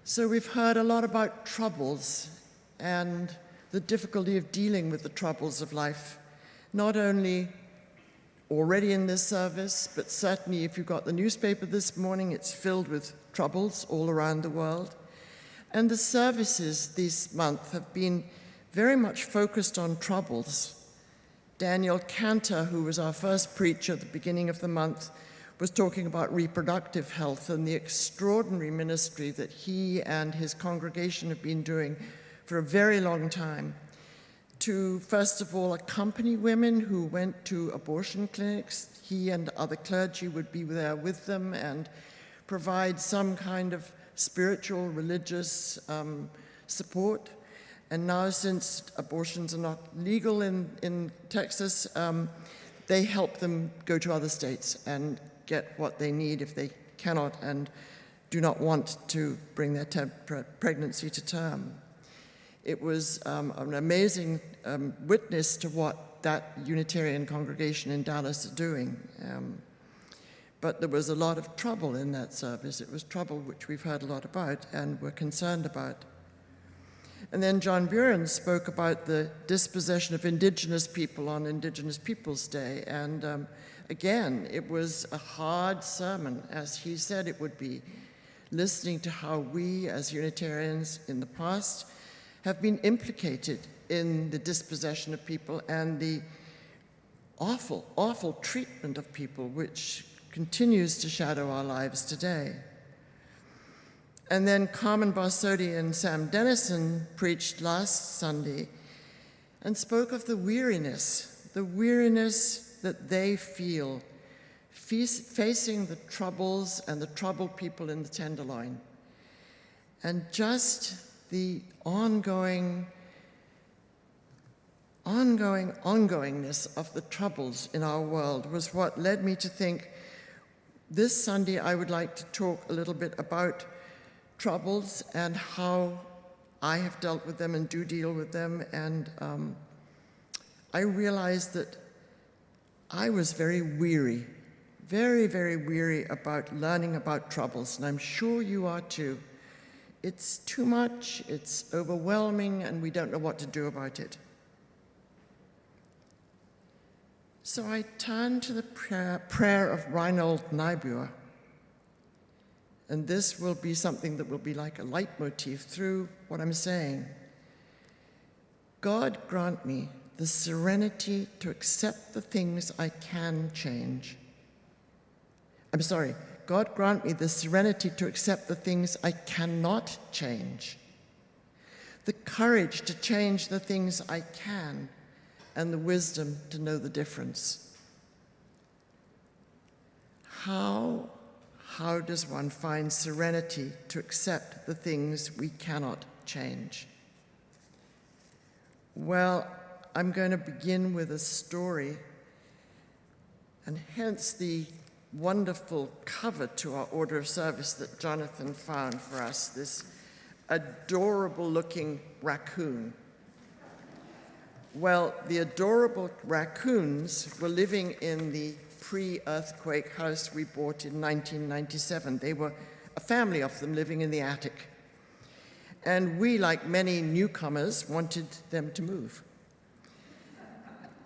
So we've heard a lot about troubles and the difficulty of dealing with the troubles of life, not only already in this service, but certainly if you got the newspaper this morning, it's filled with troubles all around the world. And the services this month have been very much focused on troubles. Daniel Cantor, who was our first preacher at the beginning of the month, was talking about reproductive health and the extraordinary ministry that he and his congregation have been doing for a very long time to, first of all, accompany women who went to abortion clinics. He and other clergy would be there with them and provide some kind of spiritual, religious support. And now, since abortions are not legal in Texas, they help them go to other states and get what they need if they cannot and do not want to bring their pregnancy to term. It was an amazing witness to what that Unitarian congregation in Dallas is doing. But there was a lot of trouble in that service. It was trouble which we've heard a lot about and we're concerned about. And then John Buren spoke about the dispossession of Indigenous people on Indigenous Peoples' Day. And again, it was a hard sermon, as he said it would be, listening to how we as Unitarians in the past have been implicated in the dispossession of people and the awful, awful treatment of people, which continues to shadow our lives today. And then Carmen Barsodi and Sam Dennison preached last Sunday and spoke of the weariness that they feel facing the troubles and the troubled people in the Tenderloin. And just the ongoingness of the troubles in our world was what led me to think this Sunday I would like to talk a little bit about troubles and how I have dealt with them and do deal with them. And I realized that I was very weary, very, very weary about learning about troubles, and I'm sure you are too. It's too much, it's overwhelming, and we don't know what to do about it. So I turned to the prayer of Reinhold Niebuhr. And this will be something that will be like a leitmotif through what I'm saying. God grant me the serenity to accept the things I can change. God grant me the serenity to accept the things I cannot change, the courage to change the things I can, and the wisdom to know the difference. How does one find serenity to accept the things we cannot change? Well, I'm going to begin with a story, and hence the wonderful cover to our order of service that Jonathan found for us, this adorable-looking raccoon. Well, the adorable raccoons were living in the pre-earthquake house we bought in 1997. They were a family of them living in the attic. And we, like many newcomers, wanted them to move.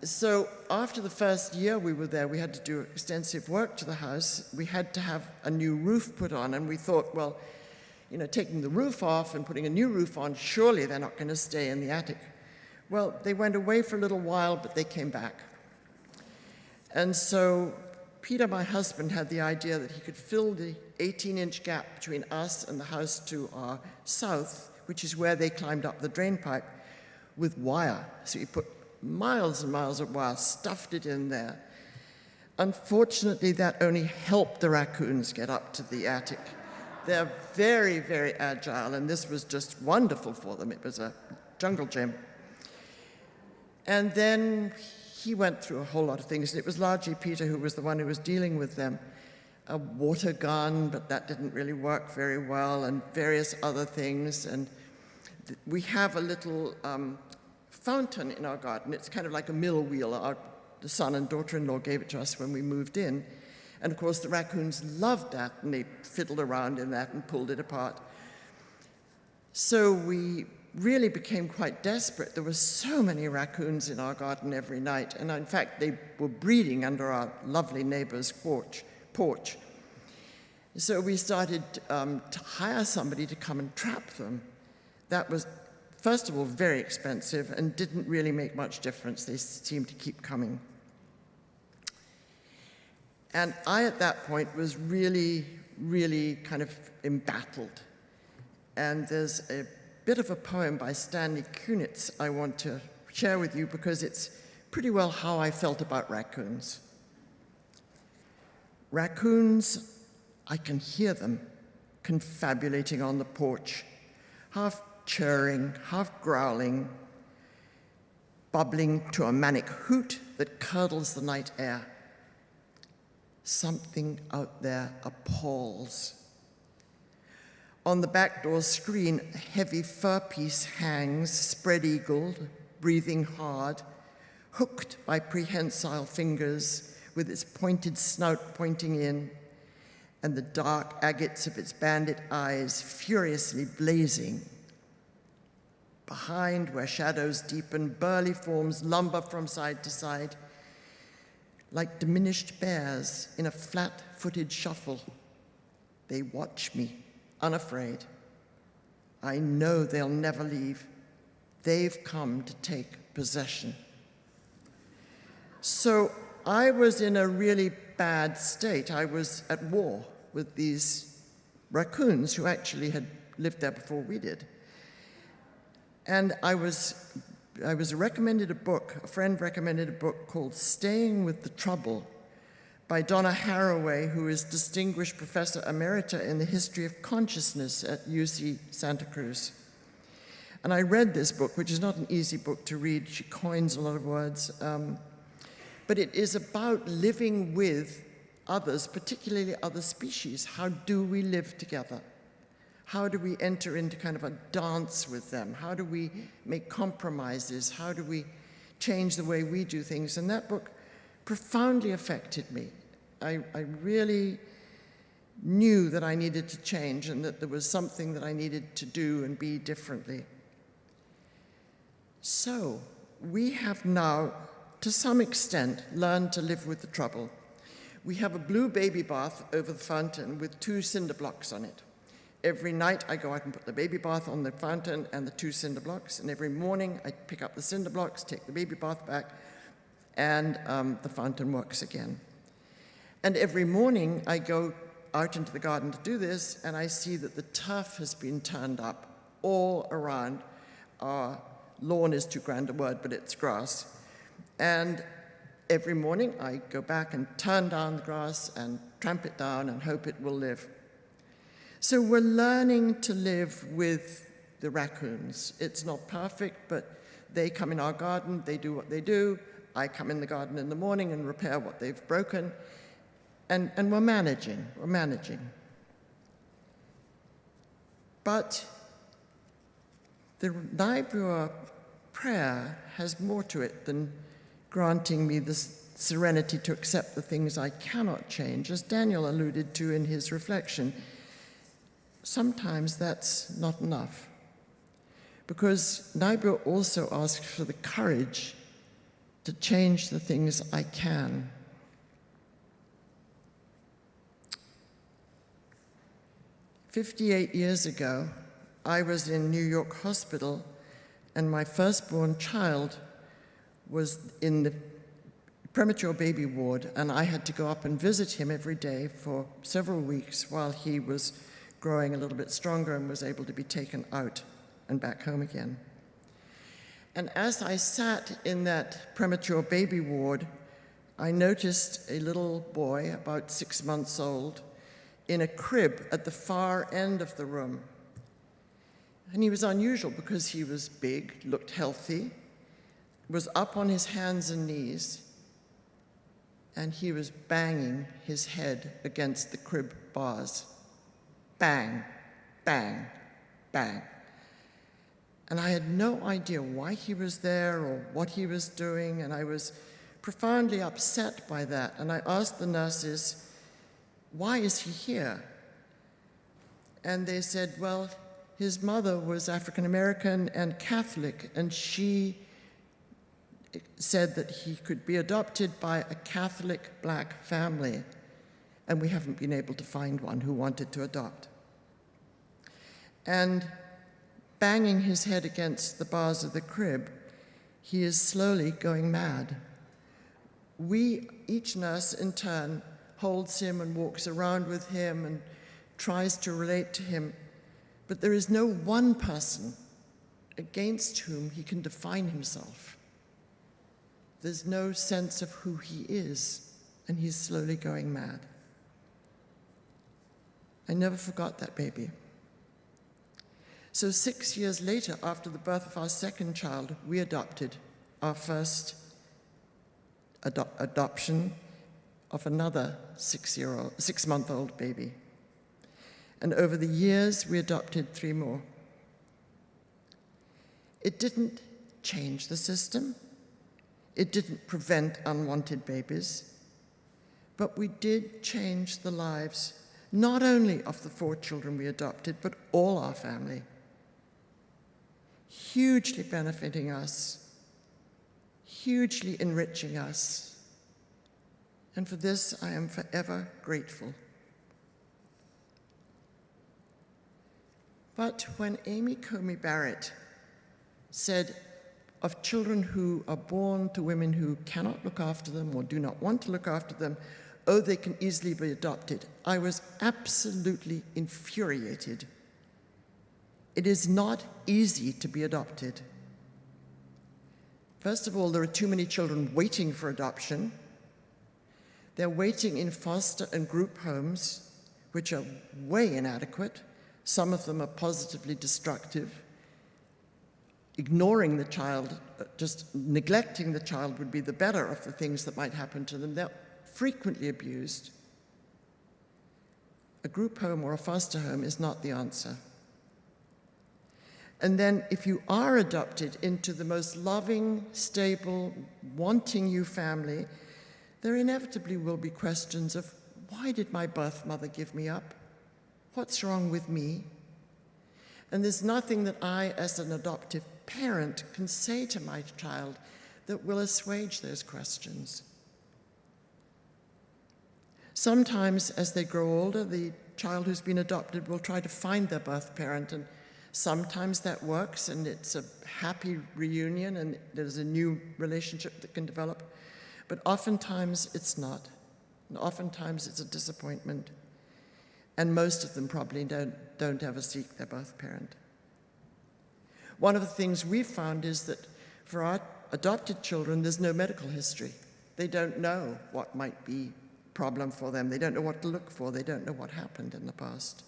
So after the first year we were there, we had to do extensive work to the house. We had to have a new roof put on, and we thought, well, taking the roof off and putting a new roof on, surely they're not going to stay in the attic. Well, they went away for a little while, but they came back. And so Peter, my husband, had the idea that he could fill the 18-inch gap between us and the house to our south, which is where they climbed up the drain pipe, with wire. So he put miles and miles of wire, stuffed it in there. Unfortunately, that only helped the raccoons get up to the attic. They're very, very agile, and this was just wonderful for them. It was a jungle gym. And then he went through a whole lot of things, and it was largely Peter who was the one who was dealing with them. A water gun, but that didn't really work very well, and various other things. And we have a little fountain in our garden. It's kind of like a mill wheel. The son and daughter-in-law gave it to us when we moved in. And of course, the raccoons loved that, and they fiddled around in that and pulled it apart. So we really became quite desperate. There were so many raccoons in our garden every night, and in fact, they were breeding under our lovely neighbor's porch. So we started to hire somebody to come and trap them. That was, first of all, very expensive and didn't really make much difference. They seemed to keep coming. And I, at that point, was really, really kind of embattled. And there's a bit of a poem by Stanley Kunitz I want to share with you because it's pretty well how I felt about raccoons. Raccoons, I can hear them confabulating on the porch, half churring, half growling, bubbling to a manic hoot that curdles the night air. Something out there appalls. On the back door screen, a heavy fur piece hangs, spread-eagled, breathing hard, hooked by prehensile fingers, with its pointed snout pointing in, and the dark agates of its bandit eyes furiously blazing. Behind, where shadows deepen, burly forms lumber from side to side, like diminished bears in a flat-footed shuffle. They watch me, unafraid. I know they'll never leave. They've come to take possession. So I was in a really bad state. I was at war with these raccoons who actually had lived there before we did. And I was recommended a book, a friend recommended a book called Staying with the Trouble by Donna Haraway, who is Distinguished Professor Emerita in the History of Consciousness at UC Santa Cruz. And I read this book, which is not an easy book to read. She coins a lot of words. But it is about living with others, particularly other species. How do we live together? How do we enter into kind of a dance with them? How do we make compromises? How do we change the way we do things? And that book profoundly affected me. I really knew that I needed to change and that there was something that I needed to do and be differently. So we have now, to some extent, learned to live with the trouble. We have a blue baby bath over the fountain with 2 cinder blocks on it. Every night I go out and put the baby bath on the fountain and the 2 cinder blocks, and every morning I pick up the cinder blocks, take the baby bath back, and the fountain works again. And every morning I go out into the garden to do this, and I see that the turf has been turned up all around. Our lawn is too grand a word, but it's grass. And every morning I go back and turn down the grass and tramp it down and hope it will live. So we're learning to live with the raccoons. It's not perfect, but they come in our garden, they do what they do. I come in the garden in the morning and repair what they've broken. And we're managing. But the Naibua prayer has more to it than granting me the serenity to accept the things I cannot change, as Daniel alluded to in his reflection. Sometimes that's not enough, because Naibua also asks for the courage to change the things I can. "58 years ago, I was in New York Hospital, and my firstborn child was in the premature baby ward, and I had to go up and visit him every day for several weeks while he was growing a little bit stronger and was able to be taken out and back home again. And as I sat in that premature baby ward, I noticed a little boy, about 6 months old, in a crib at the far end of the room. And he was unusual because he was big, looked healthy, was up on his hands and knees, and he was banging his head against the crib bars. Bang, bang, bang. And I had no idea why he was there or what he was doing, and I was profoundly upset by that. And I asked the nurses, why is he here? And they said, well, his mother was African American and Catholic, and she said that he could be adopted by a Catholic black family, and we haven't been able to find one who wanted to adopt. And banging his head against the bars of the crib, he is slowly going mad. Each nurse in turn holds him and walks around with him and tries to relate to him, but there is no one person against whom he can define himself. There's no sense of who he is, and he's slowly going mad. I never forgot that baby. So 6 years later, after the birth of our second child, we adopted our first adoption of another 6-month-old baby. And over the years, we adopted 3 more. It didn't change the system. It didn't prevent unwanted babies. But we did change the lives, not only of the 4 children we adopted, but all our family. Hugely benefiting us, hugely enriching us. And for this, I am forever grateful. But when Amy Comey Barrett said of children who are born to women who cannot look after them or do not want to look after them, oh, they can easily be adopted, I was absolutely infuriated. It is not easy to be adopted. First of all, there are too many children waiting for adoption. They're waiting in foster and group homes, which are way inadequate. Some of them are positively destructive. Ignoring the child, just neglecting the child would be the better of the things that might happen to them. They're frequently abused. A group home or a foster home is not the answer. And then if you are adopted into the most loving, stable, wanting you family, there inevitably will be questions of, why did my birth mother give me up? What's wrong with me? And there's nothing that I, as an adoptive parent, can say to my child that will assuage those questions. Sometimes, as they grow older, the child who's been adopted will try to find their birth parent, and sometimes that works, and it's a happy reunion, and there's a new relationship that can develop. But oftentimes, it's not. And oftentimes, it's a disappointment. And most of them probably don't ever seek their birth parent. One of the things we've found is that for our adopted children, there's no medical history. They don't know what might be a problem for them. They don't know what to look for. They don't know what happened in the past.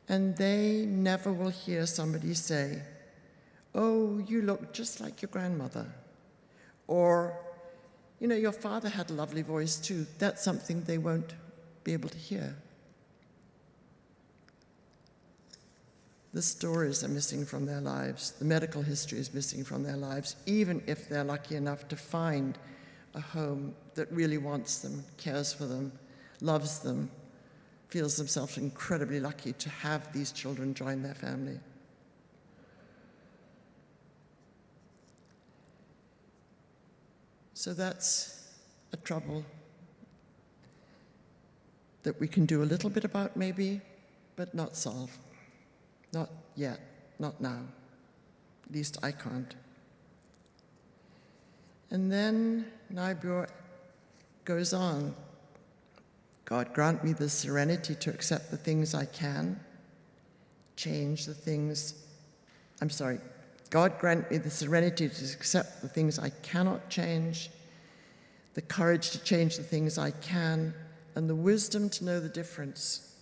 And they never will hear somebody say, oh, you look just like your grandmother. Or, you know, your father had a lovely voice too. That's something they won't be able to hear. The stories are missing from their lives. The medical history is missing from their lives, even if they're lucky enough to find a home that really wants them, cares for them, loves them, feels themselves incredibly lucky to have these children join their family. So that's a trouble that we can do a little bit about maybe, but not solve. Not yet, not now. At least I can't. And then Nibur goes on. God grant me the serenity to accept the things I can, change the things, God grant me the serenity to accept the things I cannot change, the courage to change the things I can, and the wisdom to know the difference.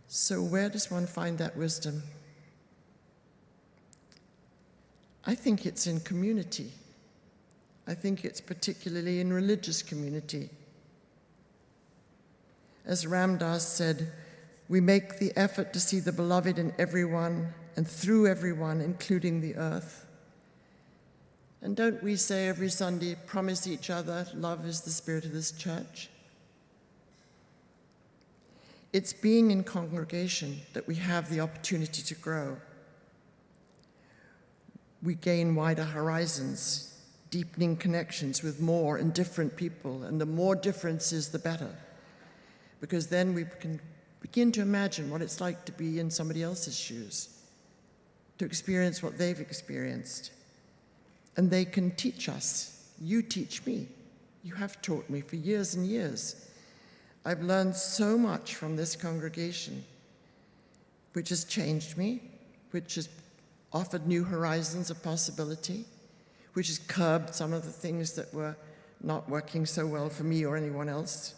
So where does one find that wisdom? I think it's in community. I think it's particularly in religious community. As Ram Dass said, we make the effort to see the beloved in everyone and through everyone, including the earth. And don't we say every Sunday, promise each other, love is the spirit of this church? It's being in congregation that we have the opportunity to grow. We gain wider horizons, deepening connections with more and different people, and the more differences, the better, because then we can begin to imagine what it's like to be in somebody else's shoes, to experience what they've experienced. And they can teach us. You teach me. You have taught me for years and years. I've learned so much from this congregation, which has changed me, which has offered new horizons of possibility, which has curbed some of the things that were not working so well for me or anyone else.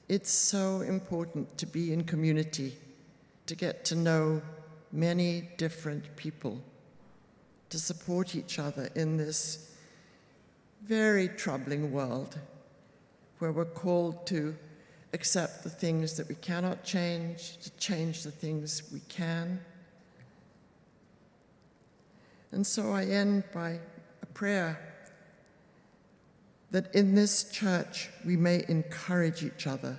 It's so important to be in community, to get to know many different people, to support each other in this very troubling world where we're called to accept the things that we cannot change, to change the things we can. And so I end by a prayer that in this church we may encourage each other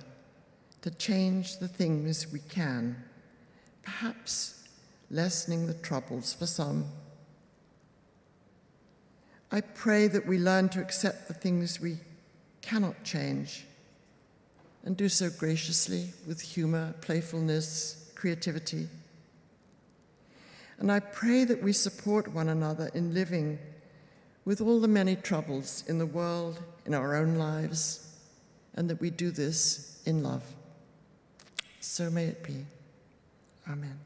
to change the things we can, perhaps lessening the troubles for some. I pray that we learn to accept the things we cannot change and do so graciously with humor, playfulness, creativity. And I pray that we support one another in living with all the many troubles in the world, in our own lives, and that we do this in love. So may it be. Amen.